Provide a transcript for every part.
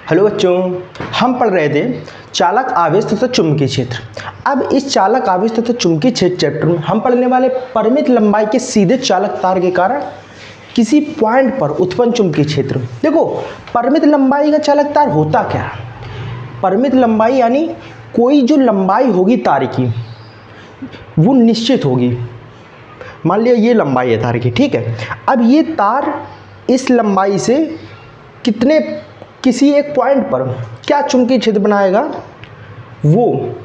Hello बच्चों, हम पढ़ रहे थे चालक आवेश तथा चुंबकीय क्षेत्र। अब इस चालक आवेश तथा चुंबकीय क्षेत्र चैप्टर में हम पढ़ने वाले परिमित लंबाई के सीधे चालक तार के कारण किसी पॉइंट पर उत्पन्न चुंबकीय क्षेत्र। देखो, परिमित लंबाई का चालक तार होता क्या है? परिमित लंबाई यानी कोई जो लंबाई होगी तार की वो निश्चित होगी। मान लिया ये लंबाई है तार की, ठीक है। अब ये तार इस लंबाई से किसी एक पॉइंट पर क्या चुंबकीय क्षेत्र बनाएगा वो,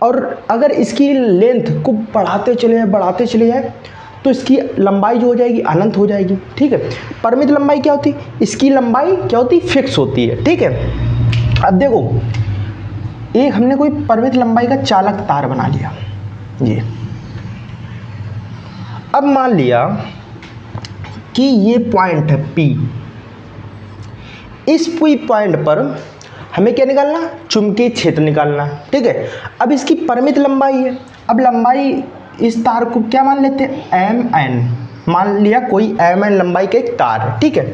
और अगर इसकी लेंथ को बढ़ाते चले जाए तो इसकी लंबाई जो हो जाएगी अनंत हो जाएगी, ठीक है। परिमित लंबाई क्या होती है? इसकी लंबाई क्या होती है? फिक्स होती है, ठीक है। अब देखो, एक हमने कोई परिमित लंबाई का चालक तार बना लिया ये। अब मान लिया कि ये पॉइंट है P। इस पॉइंट पर हमें क्या निकालना? चुंबकीय क्षेत्र निकालना, ठीक है। अब इसकी परिमित लंबाई है। अब लंबाई इस तार को क्या मान लेते हैं? mn। मान लिया कोई mn लंबाई का एक तार है, ठीक है।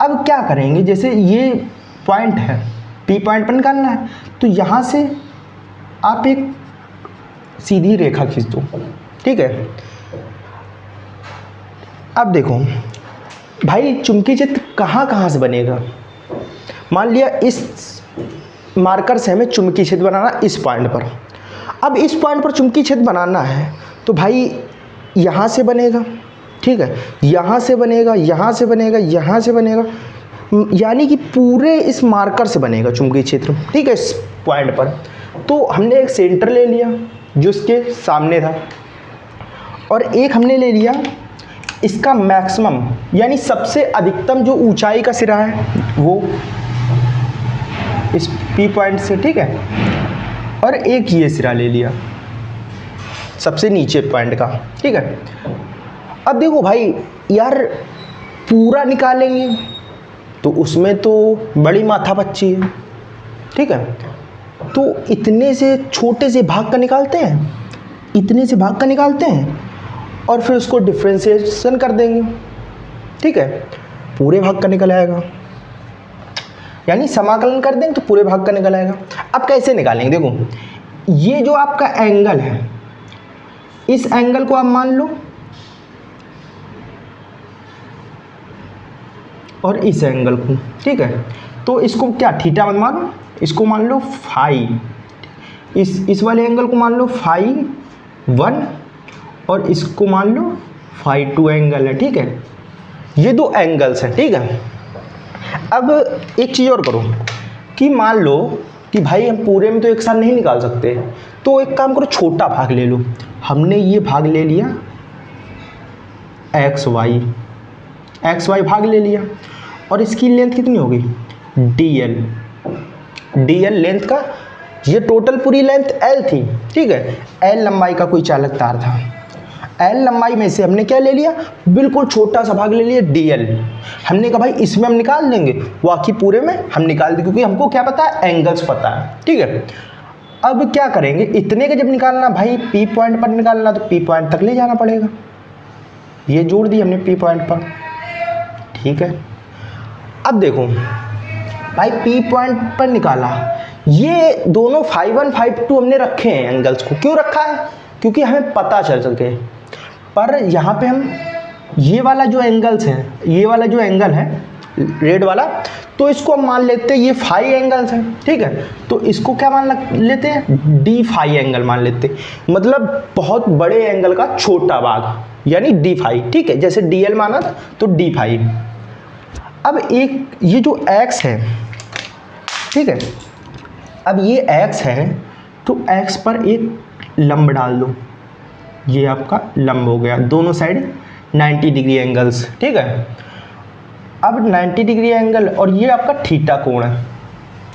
अब क्या करेंगे, जैसे ये पॉइंट है P पॉइंट पर निकालना है, तो यहाँ से आप एक सीधी रेखा खींच दो, ठीक है। अब देखो भाई, चुंबकीय क्षेत्र कहाँ से बनेगा? मान लिया इस मार्कर से हमें चुंबकीय क्षेत्र बनाना इस पॉइंट पर। अब इस पॉइंट पर चुंबकीय क्षेत्र बनाना है तो भाई यहाँ से बनेगा, ठीक है। यहाँ से बनेगा, यहाँ से बनेगा, यहाँ से बनेगा, यानी कि पूरे इस मार्कर से बनेगा चुंबकीय क्षेत्र, ठीक है, इस पॉइंट पर। तो हमने एक सेंटर ले लिया जो इसके सामने था, और एक हमने ले लिया इसका मैक्सिमम यानी सबसे अधिकतम जो ऊंचाई का सिरा है वो इस P पॉइंट से, ठीक है। और एक ये सिरा ले लिया सबसे नीचे पॉइंट का, ठीक है। अब देखो भाई यार, पूरा निकालेंगे तो उसमें तो बड़ी माथापच्ची है, ठीक है। तो इतने से छोटे से भाग का निकालते हैं, और फिर उसको डिफरेंशिएशन कर देंगे, ठीक है। पूरे भाग का निकल आएगा, यानी समाकलन कर देंगे तो पूरे भाग का निकल आएगा। अब कैसे निकालेंगे? देखो, ये जो आपका एंगल है, इस एंगल को आप मान लो, और इस एंगल को, ठीक है। तो इसको क्या थीटा मत मानो, इसको मान लो फाई। इस वाले एंगल को मान लो फाई 1, और इसको मान लो फाई 2 एंगल है, ठीक है। ये दो एंगल्स हैं, ठीक है। अब एक चीज़ और करो कि मान लो कि भाई हम पूरे में तो एक साथ नहीं निकाल सकते, तो एक काम करो, छोटा भाग ले लो। हमने ये भाग ले लिया एक्स वाई भाग ले लिया, और इसकी लेंथ कितनी होगी? dl लेंथ का, ये टोटल पूरी लेंथ l थी, ठीक है। l लंबाई का कोई चालक तार था। l लंबाई में से हमने क्या ले लिया? बिल्कुल छोटा सा भाग ले लिया dl। हमने कहा भाई इसमें हम निकाल देंगे, बाकी पूरे में हम निकाल देंगे, क्योंकि हमको क्या पता है? एंगल्स पता है, ठीक है। अब क्या करेंगे, इतने का जब निकालना भाई P पॉइंट पर निकालना, तो P पॉइंट तक ले जाना पड़ेगा। ये जोड़ दी हमने P पॉइंट पर, ठीक है। अब देखो भाई, P पॉइंट पर निकाला, ये दोनों फाई 1 फाई 2 हमने रखे हैं एंगल्स को। क्यों रखा है? क्योंकि हमें पता चल सके। पर यहाँ पे हम ये वाला जो एंगल्स हैं, ये वाला जो एंगल है रेड वाला, तो इसको हम मान लेते हैं ये फाई एंगल्स हैं, ठीक है। तो इसको क्या मान लेते हैं? डी फाई एंगल मान लेते हैं, मतलब बहुत बड़े एंगल का छोटा भाग, यानी डी फाई, ठीक है। जैसे DL माना तो डी फाई। अब एक ये जो x है, ठीक है, अब ये x है, तो x पर एक लंब डाल दो, ये आपका लंब हो गया, दोनों साइड 90 डिग्री एंगल्स, ठीक है। अब 90 डिग्री एंगल, और ये आपका थीटा कोण है,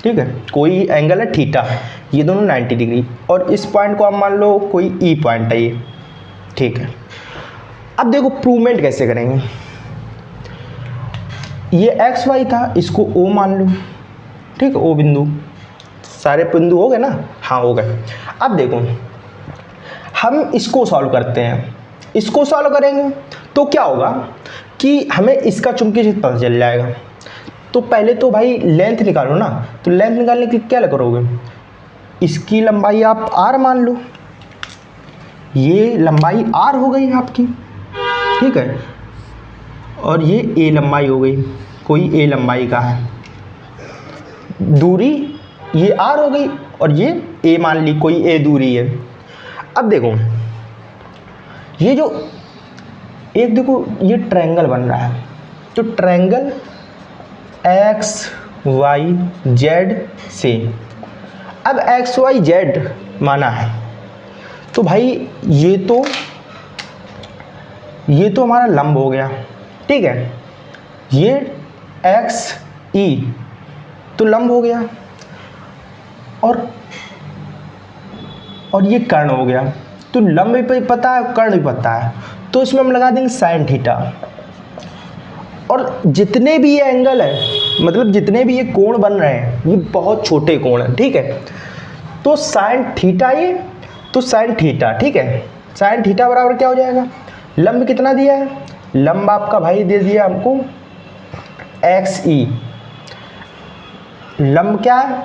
ठीक है। कोई एंगल है थीटा, ये दोनों 90 डिग्री, और इस पॉइंट को आप मान लो कोई E पॉइंट है ये, ठीक है। अब देखो प्रूवमेंट कैसे करेंगे। ये एक्स वाई था, इसको O मान लो, ठीक है। O बिंदु, सारे बिंदु हो गए ना? हाँ, हो गए। अब देखो, हम इसको सॉल्व करते हैं। इसको सॉल्व करेंगे तो क्या होगा कि हमें इसका चुंबकीय क्षेत्र पता चल जाएगा। तो पहले तो भाई लेंथ निकालो ना, तो लेंथ निकालने के लिए क्या करोगे, इसकी लंबाई आप r मान लो, ये लंबाई r हो गई आपकी, ठीक है, और ये a लंबाई हो गई, कोई a लंबाई का है, दूरी ये r हो गई और ये a मान ली, कोई a दूरी है। अब देखो ये जो एक देखो ये ट्रायंगल बन रहा है, तो ट्रायंगल एक्स वाई जेड से, अब एक्स वाई जेड माना है, तो भाई ये तो हमारा लंब हो गया, ठीक है, ये एक्स ई तो लंब हो गया, और ये कर्ण हो गया, तो लंब भी पता है कर्ण भी पता है, तो इसमें हम लगा देंगे साइन थीटा। और जितने भी ये एंगल है, मतलब जितने भी ये कोण बन रहे हैं, ये बहुत छोटे कोण हैं, ठीक है, तो साइन थीटा ये, तो साइन थीटा, ठीक है, साइन थीटा बराबर क्या हो जाएगा, लंब कितना दिया है, लंब आपका भाई दे दिया हमको एक्स ई, लंब क्या है,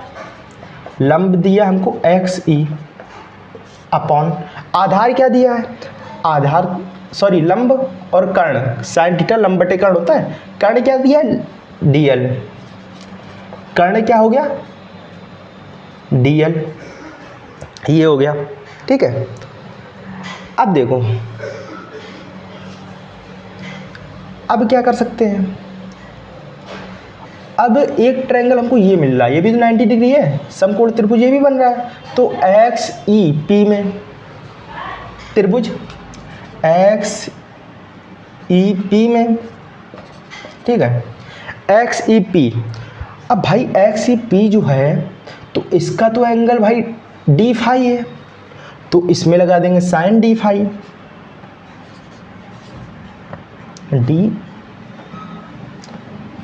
लंब दिया हमको एक्स ई अपॉन आधार क्या दिया है, आधार सॉरी लंब और कर्ण, साइन थीटा लंब बटे कर्ण होता है, कर्ण क्या दिया है dl, कर्ण क्या हो गया dl, ये हो गया, ठीक है। अब देखो अब क्या कर सकते हैं, अब एक ट्रायंगल हमको ये मिल रहा है, ये भी तो 90 डिग्री है, समकोण त्रिभुज ये भी बन रहा है, तो एक्स ई पी में त्रिभुज एक्स ई पी में, ठीक है, एक्स ई पी। अब भाई एक्स ई पी जो है, तो इसका तो एंगल भाई डी फाई है, तो इसमें लगा देंगे sine d phi, d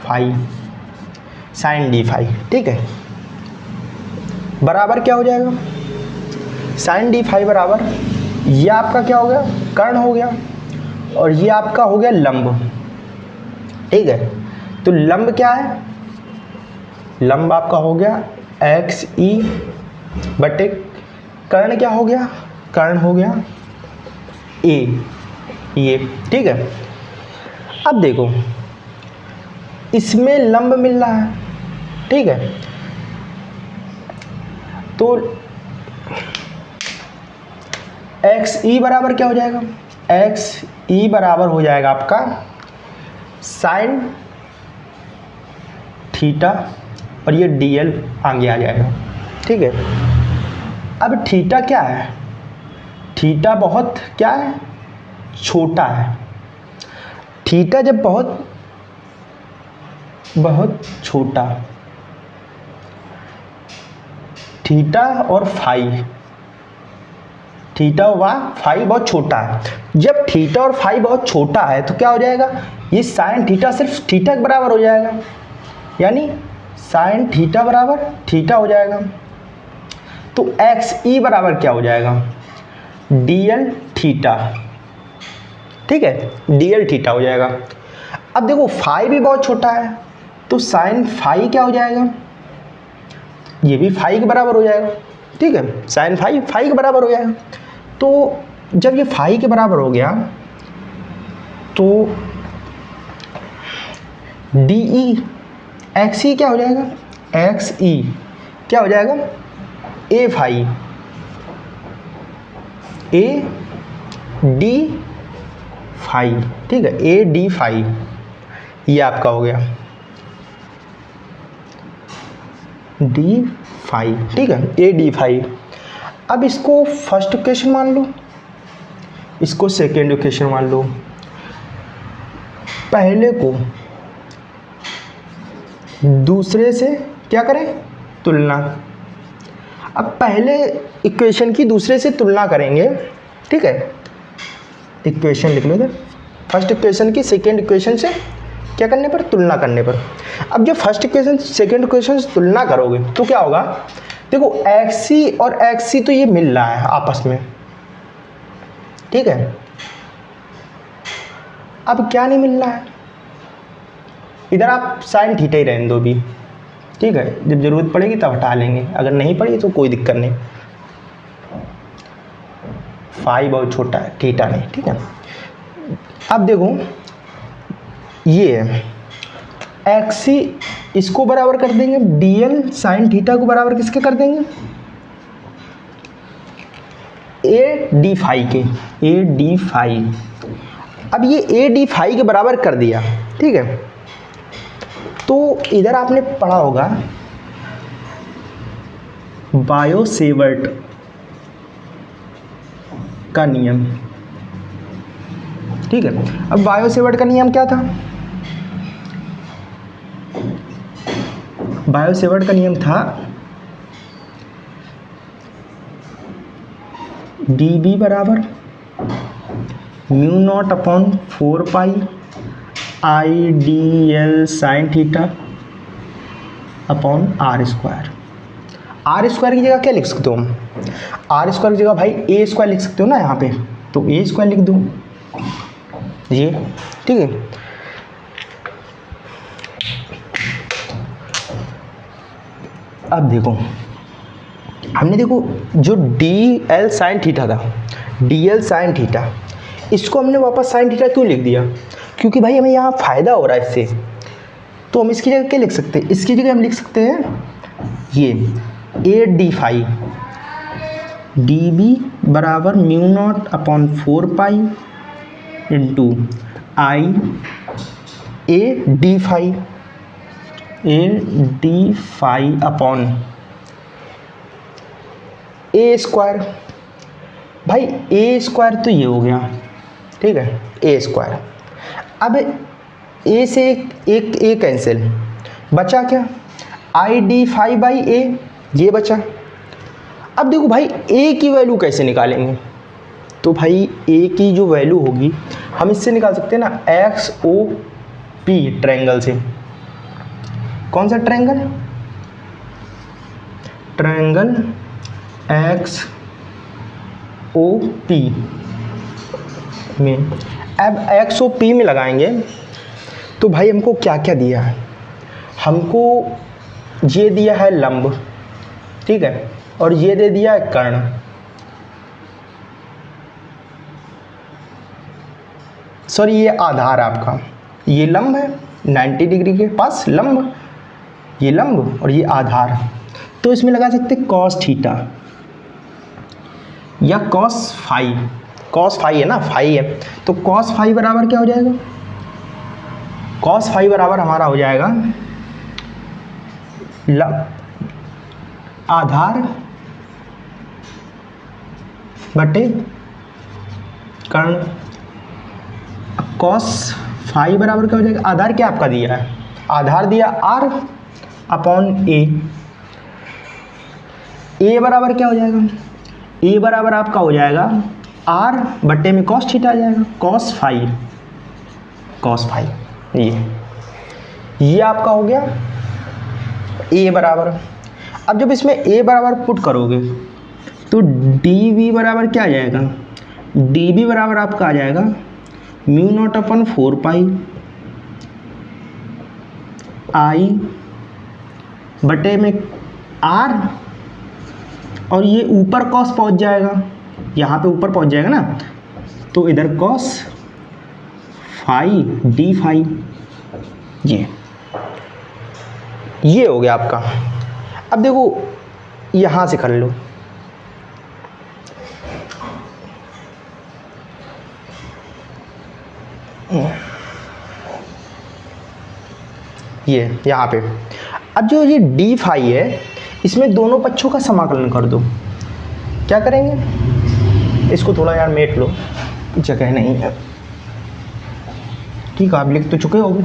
phi sine d phi, ठीक है, बराबर क्या हो जाएगा, साइन डी फाई बराबर ये आपका क्या हो गया कर्ण हो गया, और ये आपका हो गया लंब, ठीक है, तो लंब क्या है, लंब आपका हो गया एक्स ई बटे कर्ण क्या हो गया, कर्ण हो गया ए, ये, ठीक है। अब देखो इसमें लंब मिल रहा है, ठीक है, तो एक्स ई बराबर क्या हो जाएगा, एक्स ई बराबर हो जाएगा आपका साइन थीटा, और ये dl आगे आ जाएगा, ठीक है। अब थीटा क्या है, थीटा बहुत क्या है छोटा है, थीटा जब बहुत छोटा, थीटा और फाई, थीटा व फाई बहुत छोटा है, जब थीटा और फाई बहुत छोटा है तो क्या हो जाएगा, ये साइन थीटा सिर्फ थीटा के बराबर हो जाएगा, यानी साइन थीटा बराबर थीटा हो जाएगा, तो एक्स ई बराबर क्या हो जाएगा dl थीटा, ठीक है, dl थीटा हो जाएगा। अब देखो फाई भी बहुत छोटा है, तो साइन फाई क्या हो जाएगा, ये भी फाई के बराबर हो जाएगा, ठीक है, साइन फाई फाई के बराबर हो जाएगा। तो जब ये फाई के बराबर हो गया, तो डी ई एक्स ई क्या हो जाएगा, एक्स ई क्या हो जाएगा ए फाई, ए डी फाई, ठीक है, ए डी फाई, ये आपका हो गया डी फाई, ठीक है, ए डी फाई। अब इसको फर्स्ट इक्वेशन मान लो, इसको सेकेंड इक्वेशन मान लो, पहले को दूसरे से क्या करें तुलना, अब पहले इक्वेशन की दूसरे से तुलना करेंगे, ठीक है, इक्वेशन लिख लो इधर, फर्स्ट इक्वेशन की सेकेंड इक्वेशन से क्या करने पर तुलना करने पर। अब जब फर्स्ट इक्वेशन सेकेंड इक्वेशन से तुलना करोगे तो क्या होगा, देखो एक्स और एक्स तो ये मिल रहा है आपस में, ठीक है, अब क्या नहीं मिल रहा है, इधर आप साइन थीटा ही रहने दो भी, ठीक है, जब ज़रूरत पड़ेगी तब हटा लेंगे, अगर नहीं पड़ी तो कोई दिक्कत नहीं। फाई बहुत छोटा है, थीटा नहीं, ठीक है। अब देखो ये एक्सी, इसको बराबर कर देंगे डीएल साइन थीटा को बराबर किसके कर देंगे, ए डी फाई के, ए डी फाई। अब ये ए डी फाई के बराबर कर दिया, ठीक है। तो इधर आपने पढ़ा होगा बायो-सेवर्ट का नियम, ठीक है। अब बायो-सेवर्ट का नियम क्या था, बायो-सेवर्ट का नियम था डी बी बराबर mu naught upon 4 pi I d l sine theta upon r square. R square की जगह क्या लिख सकते हो हम, आर स्क्वायर की जगह भाई ए स्क्वायर लिख सकते हो ना यहाँ पे, तो ए स्क्वायर लिख दो ये, ठीक है। अब देखो हमने देखो जो डी एल साइन थीटा था, डी एल साइन थीटा, इसको हमने वापस साइन थीटा क्यों लिख दिया, क्योंकि भाई हमें यहाँ फ़ायदा हो रहा है इससे, तो हम इसकी जगह क्या लिख सकते हैं, इसकी जगह हम लिख सकते हैं ये A D phi, D B बराबर mu naught upon 4 pi into I A D phi, A D phi upon A square. भाई ए स्क्वायर तो ये हो गया, ठीक है, ए स्क्वायर। अब ए से एक ए कैंसिल, बचा क्या, आई डी फाई बाई ए, ये बचा। अब देखो भाई ए की वैल्यू कैसे निकालेंगे, तो भाई ए की जो वैल्यू होगी हम इससे निकाल सकते हैं ना, एक्स ओ पी ट्रायंगल से। कौन सा triangle, triangle X O P में। अब एक्स ओ पी में लगाएंगे तो भाई हमको क्या क्या दिया है, हमको ये दिया है लंब, ठीक है, और ये दे दिया है कर्ण। सॉरी ये आधार आपका, ये लंब है 90 डिग्री के पास लंब, ये लंब और ये आधार, तो इसमें लगा सकते कॉस थीटा या कॉस फाई, कॉस फाई है ना, फाई है, तो कॉस फाई बराबर क्या हो जाएगा, कॉस फाई बराबर हमारा हो जाएगा आधार बटे कर्ण। कॉस फाई बराबर क्या हो जाएगा, आधार क्या आपका दिया है, आधार दिया आर अपॉन ए, ए बराबर क्या हो जाएगा, ए बराबर आपका हो जाएगा आर बट्टे में कॉस थीटा आ जाएगा, कॉस फाई, कॉस फाई, ये आपका हो गया ए बराबर। अब जब इसमें ए बराबर पुट करोगे तो डी वी बराबर क्या आ जाएगा, डी बी बराबर आपका आ जाएगा म्यू नॉट अपन 4 पाई आई बटे में आर, और ये ऊपर कॉस पहुंच जाएगा, यहाँ पे ऊपर पहुंच जाएगा ना, तो इधर कॉस फाई डी फाई, ये हो गया आपका। अब देखो यहाँ से कर लो, ये यहाँ पे। अब जो ये डी फाई है इसमें दोनों पक्षों का समाकलन कर दो। क्या करेंगे, इसको थोड़ा यार मेट लो, जगह नहीं है, ठीक है, आप लिख तो चुके होगे,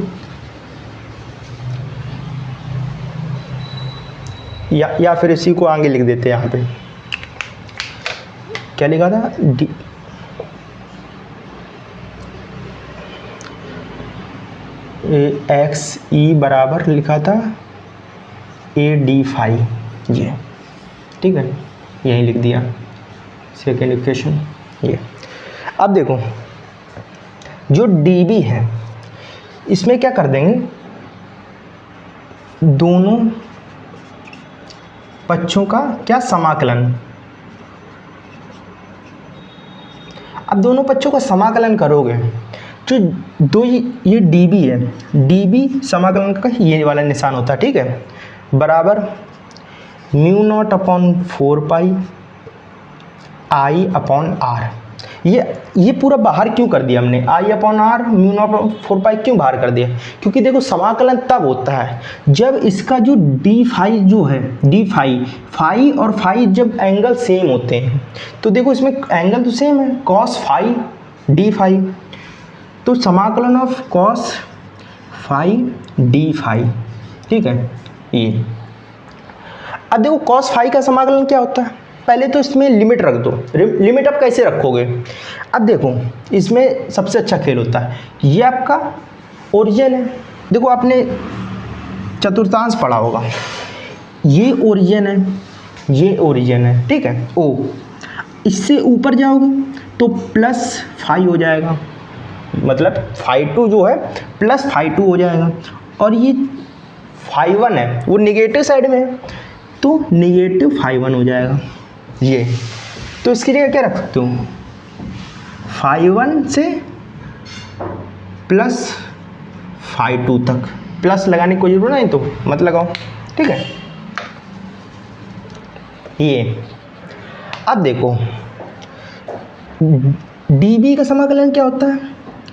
या फिर इसी को आगे लिख देते हैं। यहाँ पे क्या लिखा था, डी एक्स ई बराबर लिखा था ए डी फाई, ये ठीक है, यहीं लिख दिया सेकेंड इक्वेशन ये। अब देखो जो डी बी है इसमें क्या कर देंगे, दोनों पक्षों का क्या समाकलन। अब दोनों पक्षों का समाकलन करोगे जो दो ये dB है, dB समाकलन का ये वाला निशान होता है, ठीक है, बराबर μ0/4 I/R। ये पूरा बाहर क्यों कर दिया हमने, I/R μ0/4 क्यों बाहर कर दिया, क्योंकि देखो समाकलन तब होता है जब इसका जो d फाई जो है, d फाई और फाई जब एंगल सेम होते हैं। तो देखो इसमें एंगल तो सेम है, cos फाई d फाई, तो समाकलन of cos phi d phi, ठीक है। ये अब देखो cos फाई का समाकलन क्या होता है, पहले तो इसमें लिमिट रख दो। लिमिट आप कैसे रखोगे, अब देखो इसमें सबसे अच्छा खेल होता है, ये आपका ओरिजिन है, देखो आपने चतुर्थांश पढ़ा होगा, ये ओरिजिन है, ये ओरिजिन है, ठीक है, ओ इससे ऊपर जाओगे तो प्लस फाई हो जाएगा, मतलब फाई टू जो है प्लस फाई टू हो जाएगा, और ये फाई वन है वो निगेटिव साइड में है तो निगेटिव फाई वन हो जाएगा ये। तो इसकी जगह क्या रख सकते हो, फाई वन से प्लस फाई टू तक, प्लस लगाने की कोई जरूरत नहीं तो मत लगाओ, ठीक है। ये अब देखो dB का समाकलन क्या होता है,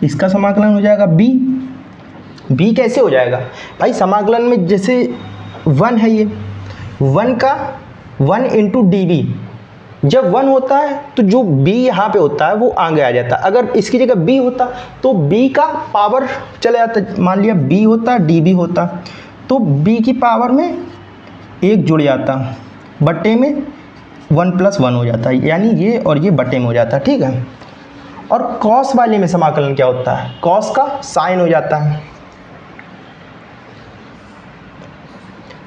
इसका समाकलन हो जाएगा b कैसे हो जाएगा भाई, समाकलन में जैसे 1 है, ये 1 का 1 इंटू dB, जब 1 होता है तो जो b यहाँ पे होता है वो आगे आ जाता है, अगर इसकी जगह b होता तो b का पावर चले जाता, मान लिया b होता dB होता तो b की पावर में 1 जुड़ जाता, बट्टे में 1 + 1 हो जाता है, यानी ये और ये बट्टे में हो जाता है, ठीक है। और cos वाले में समाकलन क्या होता है, cos का साइन हो जाता है,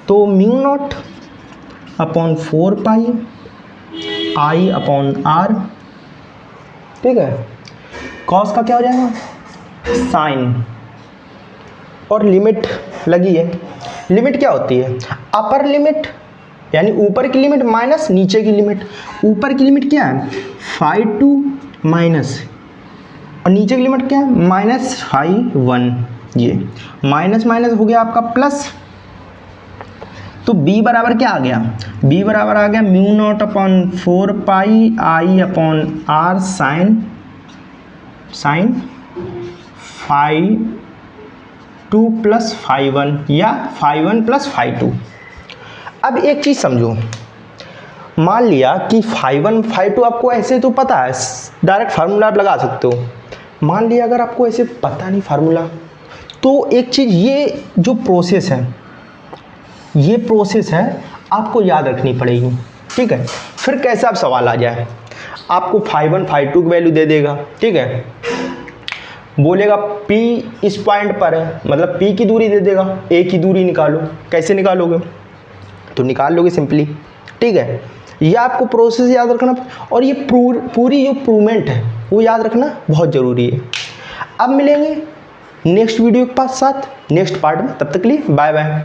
तो μ0/4 I/R, ठीक है। cos का क्या हो जाएगा, साइन, और लिमिट लगी है। लिमिट क्या होती है, अपर लिमिट यानी ऊपर की लिमिट माइनस नीचे की लिमिट। ऊपर की लिमिट क्या है, फाई टू माइनस, और नीचे की लिमिट क्या है, माइनस फाई वन। ये माइनस माइनस हो गया आपका प्लस, तो b बराबर क्या आ गया, b बराबर आ गया μ0/4 I/R sine phi two plus phi one, या phi one plus phi two. अब एक चीज़ समझो, मान लिया कि फाई वन फाई टू आपको ऐसे तो पता है, डायरेक्ट फार्मूला आप लगा सकते हो। मान लिया अगर आपको ऐसे पता नहीं फार्मूला, तो एक चीज़ ये जो प्रोसेस है, ये प्रोसेस है आपको याद रखनी पड़ेगी, ठीक है। फिर कैसे आप सवाल आ जाए, आपको फाई वन फाई टू की वैल्यू दे देगा, ठीक है, बोलेगा P इस पॉइंट पर है, मतलब P की दूरी दे देगा, A की दूरी निकालो। कैसे निकालोगे, तो निकाल लोगे सिंपली, ठीक है। ये आपको प्रोसेस याद रखना, और ये पूरी जो प्रूवमेंट है वो याद रखना बहुत ज़रूरी है। अब मिलेंगे नेक्स्ट वीडियो के साथ नेक्स्ट पार्ट में, तब तक के लिए बाय बाय।